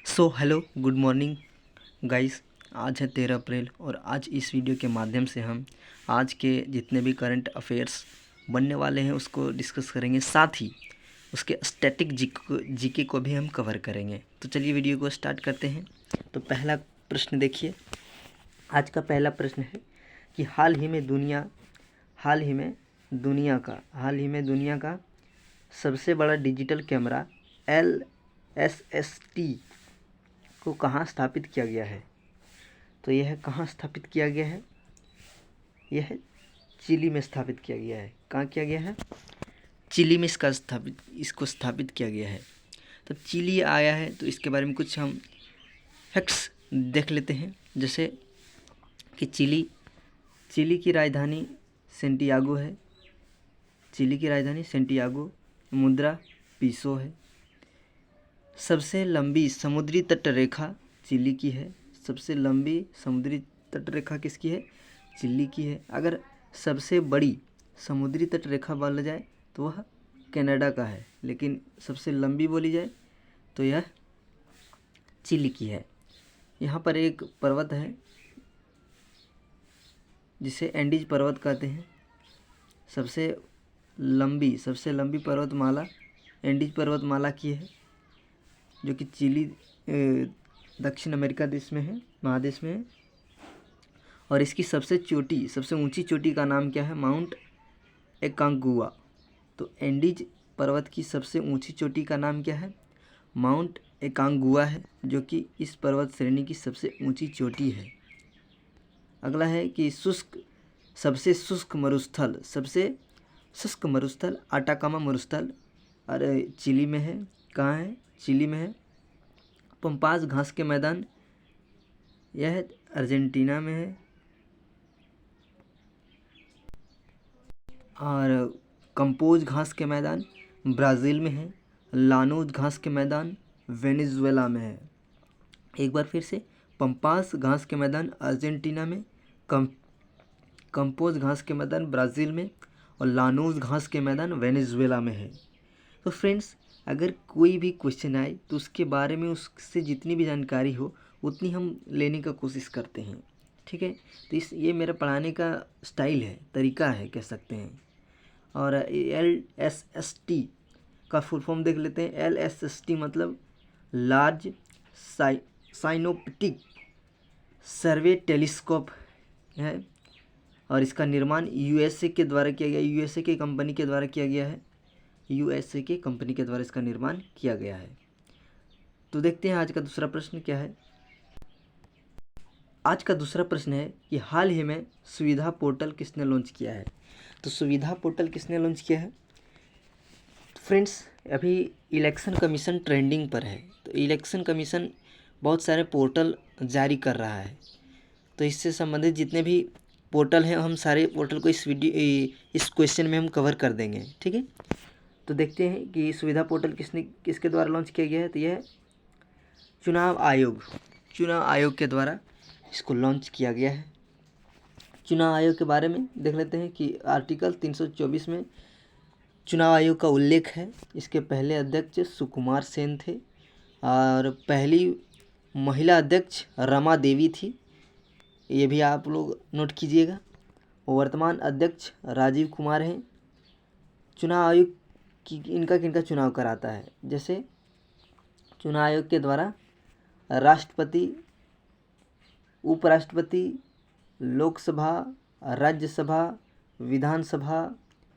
So hello good morning guys. आज है 13 अप्रैल और आज इस वीडियो के माध्यम से हम आज के जितने भी करंट अफेयर्स बनने वाले हैं उसको डिस्कस करेंगे, साथ ही उसके स्टैटिक जीके को भी हम कवर करेंगे। तो चलिए वीडियो को स्टार्ट करते हैं। तो पहला प्रश्न देखिए। आज का पहला प्रश्न है कि हाल ही में दुनिया का सबसे बड़ा डिजिटल कैमरा LSST को कहाँ स्थापित किया गया है। तो यह कहाँ स्थापित किया गया है? यह चिली में स्थापित किया गया है। कहाँ किया गया है? चिली में इसको स्थापित किया गया है। तो चिली आया है तो इसके बारे में कुछ हम फैक्ट्स देख लेते हैं। जैसे कि चिली की राजधानी सेंटियागो है। चिली की राजधानी सेंटियागो, मुद्रा पीसो है। सबसे लंबी समुद्री तट रेखा चिली की है। सबसे लंबी समुद्री तट रेखा किसकी है? चिली की है। अगर सबसे बड़ी समुद्री तट रेखा बोला जाए तो वह कनाडा का है, लेकिन सबसे लंबी बोली जाए तो यह चिली की है। यहाँ पर एक पर्वत है जिसे एंडीज पर्वत कहते हैं। सबसे लंबी पर्वतमाला एंडीज पर्वतमाला की है, जो कि चिली दक्षिण अमेरिका महादेश में है। और इसकी सबसे ऊंची चोटी का नाम क्या है? माउंट एकांगुआ। तो एंडीज पर्वत की सबसे ऊंची चोटी का नाम क्या है? माउंट एकांगुआ है, जो कि इस पर्वत श्रेणी की सबसे ऊंची चोटी है। अगला है कि सबसे शुष्क मरुस्थल आटाकामा मरुस्थल अरे चिली में है। कहाँ है? चिली में है। पंपास घास के मैदान, यह अर्जेंटीना में है। और कंपोज घास के मैदान ब्राज़ील में है। लानोज घास के मैदान वेनेजुएला में है। एक बार फिर से, पंपास घास के मैदान अर्जेंटीना में, कंपोज घास के मैदान ब्राज़ील में और लानोज घास के मैदान वेनेजुएला में है। तो फ्रेंड्स, अगर कोई भी क्वेश्चन आए तो उसके बारे में उससे जितनी भी जानकारी हो उतनी हम लेने का कोशिश करते हैं, ठीक है। तो ये मेरा पढ़ाने का स्टाइल है, तरीका है, कह सकते हैं। और LSST का फुल फॉर्म देख लेते हैं। LSST मतलब लार्ज साइनोप्टिक सर्वे टेलीस्कोप है। और इसका निर्माण USA के द्वारा किया गया, USA की कंपनी के द्वारा किया गया है। USA की कंपनी के द्वारा इसका निर्माण किया गया है। तो देखते हैं आज का दूसरा प्रश्न क्या है। आज का दूसरा प्रश्न है कि हाल ही में सुविधा पोर्टल किसने लॉन्च किया है। तो सुविधा पोर्टल किसने लॉन्च किया है? फ्रेंड्स, अभी इलेक्शन कमीशन ट्रेंडिंग पर है। तो इलेक्शन कमीशन बहुत सारे पोर्टल जारी कर रहा है। तो इससे संबंधित जितने भी पोर्टल हैं, हम सारे पोर्टल को इस क्वेश्चन में हम कवर कर देंगे, ठीक है। तो देखते हैं कि सुविधा पोर्टल किसके द्वारा लॉन्च किया गया है। तो यह चुनाव आयोग के द्वारा इसको लॉन्च किया गया है। चुनाव आयोग के बारे में देख लेते हैं कि आर्टिकल 324 में चुनाव आयोग का उल्लेख है। इसके पहले अध्यक्ष सुकुमार सेन थे और पहली महिला अध्यक्ष रमा देवी थी। ये भी आप लोग नोट कीजिएगा। वर्तमान अध्यक्ष राजीव कुमार हैं। चुनाव आयोग किनका चुनाव कराता है? जैसे चुनाव आयोग के द्वारा राष्ट्रपति, उपराष्ट्रपति, लोकसभा, राज्यसभा, विधानसभा,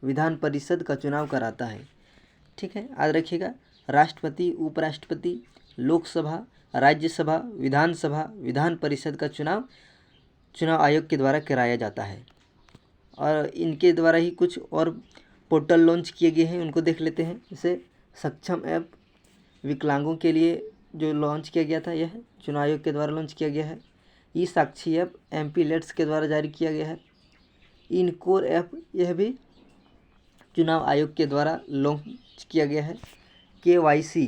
विधान परिषद का चुनाव कराता है, ठीक है। याद रखिएगा, राष्ट्रपति, उपराष्ट्रपति, लोकसभा, राज्यसभा, विधानसभा, विधान परिषद का चुनाव आयोग के द्वारा कराया जाता है। और इनके द्वारा ही कुछ और पोर्टल लॉन्च किए गए हैं, उनको देख लेते हैं। जैसे सक्षम ऐप विकलांगों के लिए जो लॉन्च किया गया था, यह चुनाव आयोग के द्वारा लॉन्च किया गया है। ई साक्षी ऐप MP लेट्स के द्वारा जारी किया गया है। इनकोर ऐप, यह भी चुनाव आयोग के द्वारा लॉन्च किया गया है। KYC,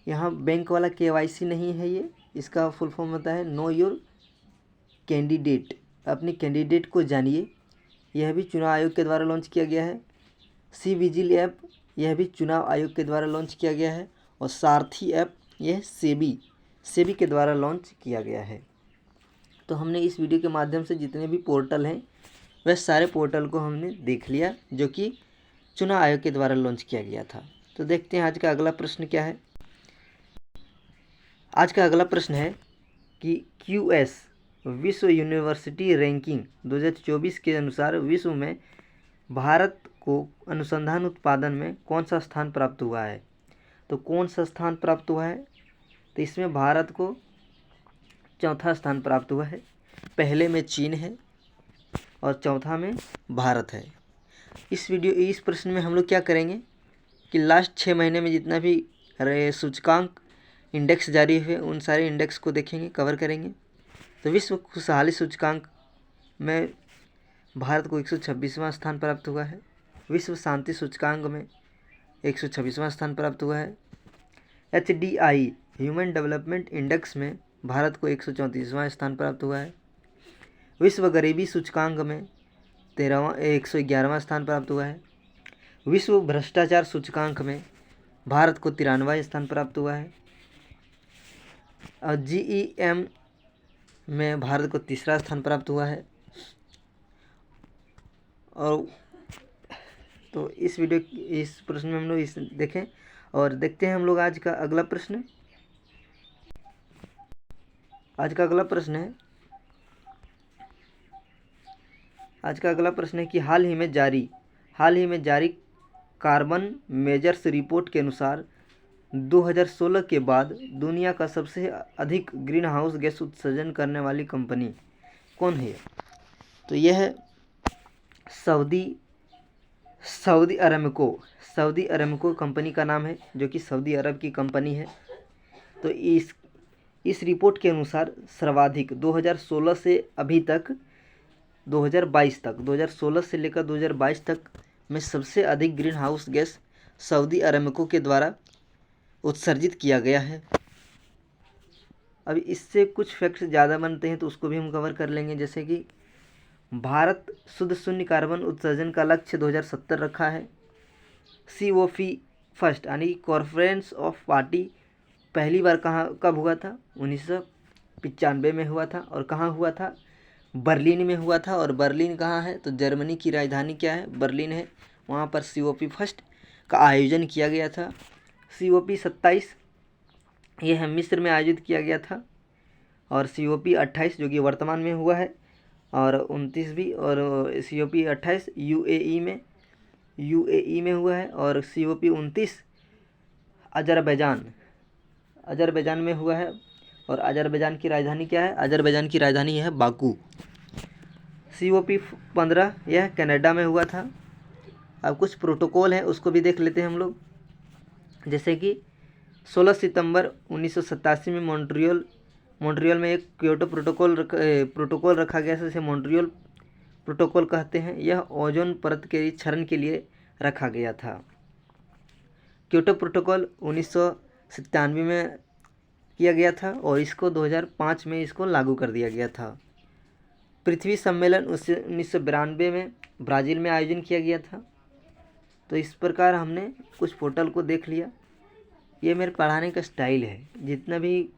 यहाँ बैंक वाला KYC नहीं है, ये इसका फुल फॉर्म होता है नो योर कैंडिडेट, अपने कैंडिडेट को जानिए। यह भी चुनाव आयोग के द्वारा लॉन्च किया गया है। सी विजिल ऐप, यह भी चुनाव आयोग के द्वारा लॉन्च किया गया है। और सारथी ऐप, यह सेबी सेबी के द्वारा लॉन्च किया गया है। तो हमने इस वीडियो के माध्यम से जितने भी पोर्टल हैं वह सारे पोर्टल को हमने देख लिया जो कि चुनाव आयोग के द्वारा लॉन्च किया गया था। तो देखते हैं आज का अगला प्रश्न क्या है। आज का अगला प्रश्न है कि QS विश्व यूनिवर्सिटी रैंकिंग 2024 के अनुसार विश्व में भारत को अनुसंधान उत्पादन में कौन सा स्थान प्राप्त हुआ है। तो कौन सा स्थान प्राप्त हुआ है, तो इसमें भारत को चौथा स्थान प्राप्त हुआ है। पहले में चीन है और चौथा में भारत है। इस प्रश्न में हम लोग क्या करेंगे कि लास्ट 6 महीने में जितना भी सूचकांक इंडेक्स जारी हुए उन सारे इंडेक्स को देखेंगे, कवर करेंगे। तो विश्व खुशहाली सूचकांक में भारत को 126वां स्थान प्राप्त हुआ है। विश्व शांति सूचकांक में 126वां स्थान प्राप्त हुआ है। HDI ह्यूमन डेवलपमेंट इंडेक्स में भारत को 134वां स्थान प्राप्त हुआ है। विश्व गरीबी सूचकांक में 111वां स्थान प्राप्त हुआ है। विश्व भ्रष्टाचार सूचकांक में भारत को 93वां स्थान प्राप्त हुआ है। और GEM में भारत को 3रा स्थान प्राप्त हुआ है। और तो इस प्रश्न में हम लोग इस देखें और देखते हैं हम लोग आज का अगला प्रश्न। आज का अगला प्रश्न है कि हाल ही में जारी कार्बन मेजर्स रिपोर्ट के अनुसार 2016 के बाद दुनिया का सबसे अधिक ग्रीन हाउस गैस उत्सर्जन करने वाली कंपनी कौन है। तो यह है सऊदी अराम्को कंपनी का नाम है, जो कि सऊदी अरब की कंपनी है। तो इस रिपोर्ट के अनुसार सर्वाधिक 2016 से अभी तक 2016 से लेकर 2022 तक में सबसे अधिक green house gas Saudi Aramco के द्वारा उत्सर्जित किया गया है। अब इससे कुछ फैक्ट्स ज़्यादा बनते हैं तो उसको भी हम कवर कर लेंगे। जैसे कि भारत शुद्ध शून्य कार्बन उत्सर्जन का लक्ष्य 2070 रखा है। COP फर्स्ट यानी कॉन्फ्रेंस ऑफ पार्टी पहली बार कब हुआ था, 1995 में हुआ था। और कहाँ हुआ था, बर्लिन में हुआ था। और बर्लिन कहाँ है, तो जर्मनी की राजधानी क्या है, बर्लिन है। वहाँ पर COP फर्स्ट का आयोजन किया गया था। COP 27 यह मिस्र में आयोजित किया गया था। और COP 28 जो कि वर्तमान में हुआ है, और 29 भी, और COP 28 UAE में हुआ है। और COP 29 अजरबैजान में हुआ है। और अजरबैजान की राजधानी क्या है, अजरबैजान की राजधानी है बाकू। COP 15 यह कनाडा में हुआ था। अब कुछ प्रोटोकॉल हैं उसको भी देख लेते हैं हम लोग। जैसे कि 16 सितंबर 1987 में मॉन्ट्रियल में एक क्योटो प्रोटोकॉल रखा गया, जिसे मॉन्ट्रियल प्रोटोकॉल कहते हैं। यह ओजोन परत के क्षरण के लिए रखा गया था। क्योटो प्रोटोकॉल 1997 में किया गया था और इसको 2005 में इसको लागू कर दिया गया था। पृथ्वी सम्मेलन 1992 में ब्राज़ील में आयोजन किया गया था। तो इस प्रकार हमने कुछ पोर्टल को देख लिया। ये मेरे पढ़ाने का स्टाइल है, जितना भी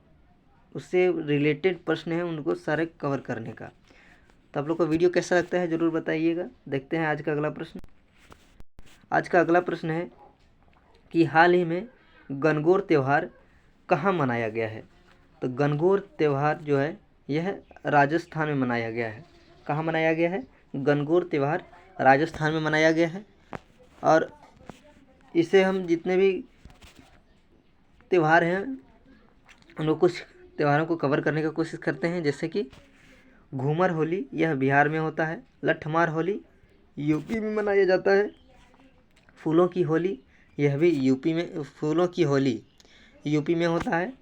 उससे रिलेटेड प्रश्न हैं उनको सारे कवर करने का। तो आप लोग को वीडियो कैसा लगता है ज़रूर बताइएगा। देखते हैं आज का अगला प्रश्न। आज का अगला प्रश्न है कि हाल ही में गणगौर त्यौहार कहाँ मनाया गया है। तो गणगौर त्यौहार जो है यह राजस्थान में मनाया गया है। कहाँ मनाया गया है, गणगौर त्यौहार राजस्थान में मनाया गया है। और इसे हम जितने भी त्यौहार हैं उन लोग कुछ त्योहारों को कवर करने की कोशिश करते हैं। जैसे कि घूमर होली, यह बिहार में होता है। लठमार होली यूपी में मनाया जाता है। फूलों की होली, यह भी यूपी में होता है।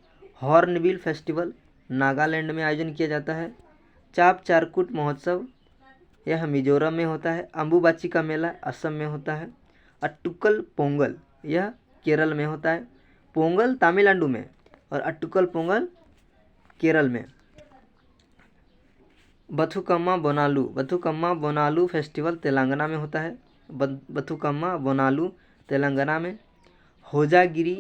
हॉर्नबिल फेस्टिवल नागालैंड में आयोजन किया जाता है। चाप चारकुट महोत्सव यह मिजोरम में होता है। अम्बुबाची का मेला असम में होता है। अट्टुकल पोंगल यह केरल में होता है। पोंगल तमिलनाडु में और अट्टुकल पोंगल केरल में। बथुकम्मा बोनालू फेस्टिवल तेलंगाना में होता है। बथुकम्मा बोनालू तेलंगाना में। होजागिरी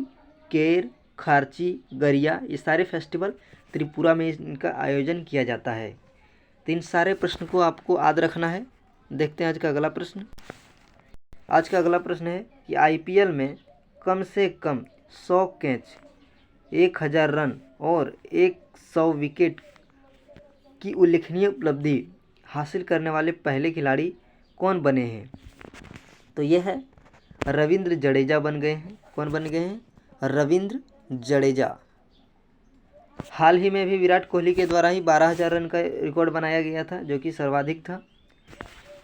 केर खारची, गरिया, ये सारे फेस्टिवल त्रिपुरा में इनका आयोजन किया जाता है। तो इन सारे प्रश्न को आपको याद रखना है। देखते हैं आज का अगला प्रश्न। आज का अगला प्रश्न है कि आईपीएल में कम से कम 100 कैच, 1000 रन और 100 विकेट की उल्लेखनीय उपलब्धि हासिल करने वाले पहले खिलाड़ी कौन बने हैं? तो यह है रविंद्र जडेजा बन गए हैं। कौन बन गए हैं? रविंद्र जडेजा। हाल ही में भी विराट कोहली के द्वारा ही 12,000 रन का रिकॉर्ड बनाया गया था, जो कि सर्वाधिक था।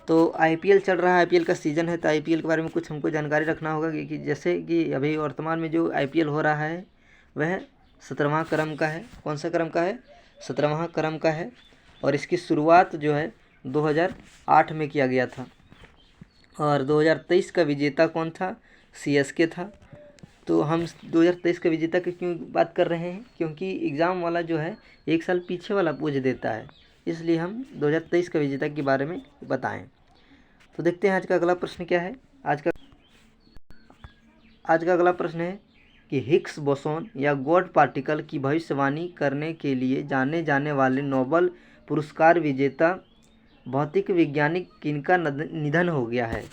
तो आईपीएल चल रहा है, आईपीएल का सीज़न है, तो आईपीएल के बारे में कुछ हमको जानकारी रखना होगा कि जैसे कि अभी वर्तमान में जो आईपीएल हो रहा है वह 17वां क्रम का है। कौन सा क्रम का है? 17वां क्रम का है। और इसकी शुरुआत जो है 2008 में किया गया था। और 2023 का विजेता कौन था? सीएसके था। तो हम 2023 का विजेता की क्यों बात कर रहे हैं? क्योंकि एग्ज़ाम वाला जो है एक साल पीछे वाला पूछ देता है, इसलिए हम 2023 का विजेता के बारे में बताएं। तो देखते हैं आज का अगला प्रश्न क्या है। आज का अगला प्रश्न है कि हिग्स बोसोन या गॉड पार्टिकल की भविष्यवाणी करने के लिए जाने जाने वाले नोबेल पुरस्कार विजेता भौतिक वैज्ञानिक किनका निधन हो गया है?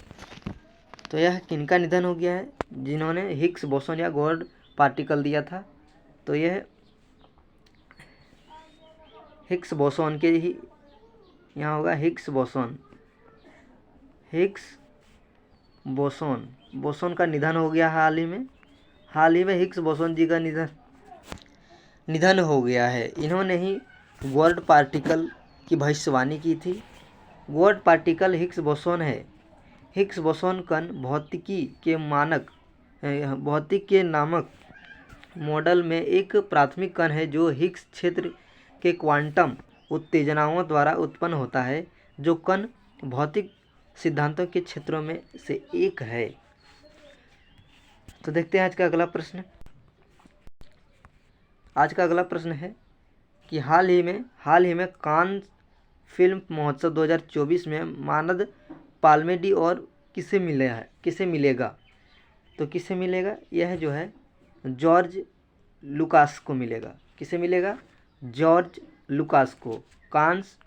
तो यह किनका निधन हो गया है? जिन्होंने हिग्स बोसोन या गॉड पार्टिकल दिया था। तो यह हिग्स बोसोन के ही यहाँ होगा, हिग्स बोसोन का निधन हो गया हाल ही में हिग्स बोसोन जी का निधन हो गया है। इन्होंने ही गॉड पार्टिकल की भविष्यवाणी की थी। गॉड पार्टिकल हिग्स बोसोन है। हिग्स बोसोन कण भौतिकी के नामक मॉडल में एक प्राथमिक कण है जो हिग्स क्षेत्र के क्वांटम उत्तेजनाओं द्वारा उत्पन्न होता है, जो कण भौतिक सिद्धांतों के क्षेत्रों में से एक है। तो देखते हैं आज का अगला प्रश्न। आज का अगला प्रश्न है कि हाल ही में कान फिल्म महोत्सव 2024 में मानद पाल्मे और किसे मिलेगा? तो किसे मिलेगा? यह जो है जॉर्ज लुकास को मिलेगा। किसे मिलेगा? जॉर्ज लुकास को। कांस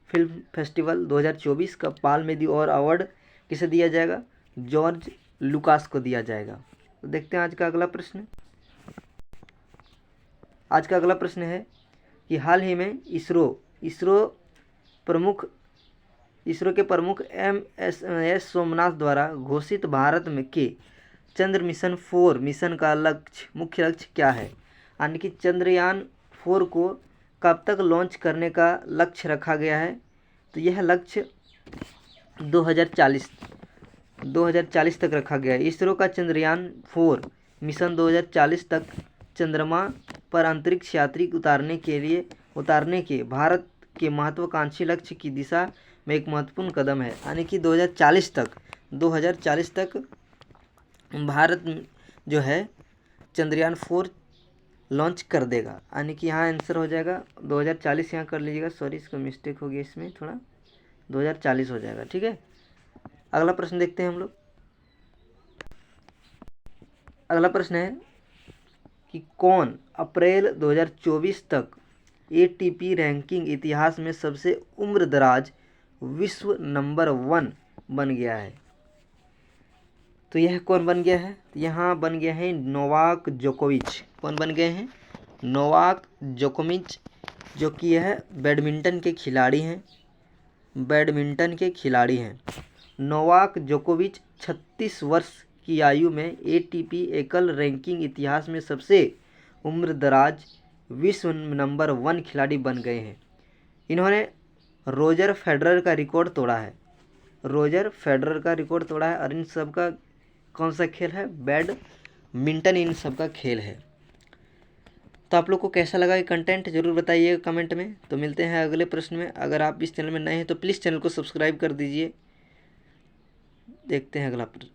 फिल्म फेस्टिवल 2024 का पाल्मे और अवार्ड किसे दिया जाएगा? जॉर्ज लुकास को दिया जाएगा। तो देखते हैं आज का अगला प्रश्न। आज का अगला प्रश्न है कि हाल ही में इसरो के प्रमुख एस सोमनाथ द्वारा घोषित भारत में के चंद्र मिशन 4 मिशन का मुख्य लक्ष्य क्या है? यानी कि चंद्रयान 4 को कब तक लॉन्च करने का लक्ष्य रखा गया है? तो यह लक्ष्य 2040 तक रखा गया है। इसरो का चंद्रयान 4 मिशन 2040 तक चंद्रमा पर अंतरिक्ष यात्री उतारने के भारत के महत्वाकांक्षी लक्ष्य की दिशा में एक महत्वपूर्ण कदम है। यानी कि 2040 तक भारत जो है चंद्रयान 4 लॉन्च कर देगा। यानी कि यहाँ आंसर हो जाएगा 2040, यहाँ कर लीजिएगा, सॉरी इसका मिस्टेक हो गया, इसमें थोड़ा 2040 हो जाएगा। ठीक है, अगला प्रश्न देखते हैं हम लोग। अगला प्रश्न है कि कौन अप्रैल 2024 तक एटीपी रैंकिंग इतिहास में सबसे उम्रदराज विश्व नंबर 1 बन गया है? तो यह कौन बन गया है? यहाँ बन गया है नोवाक जोकोविच। कौन बन गए हैं? नोवाक जोकोविच, जो कि यह बैडमिंटन के खिलाड़ी हैं। नोवाक जोकोविच 36 वर्ष की आयु में एटीपी एकल रैंकिंग इतिहास में सबसे उम्रदराज विश्व नंबर 1 खिलाड़ी बन गए हैं। इन्होंने रोजर फेडरर का रिकॉर्ड तोड़ा है। और इन सब का कौन सा खेल है? बैडमिंटन इन सब का खेल है। तो आप लोग को कैसा लगा ये कंटेंट ज़रूर बताइएगा कमेंट में। तो मिलते हैं अगले प्रश्न में। अगर आप इस चैनल में नए हैं तो प्लीज़ चैनल को सब्सक्राइब कर दीजिए। देखते हैं अगला प्रश्न।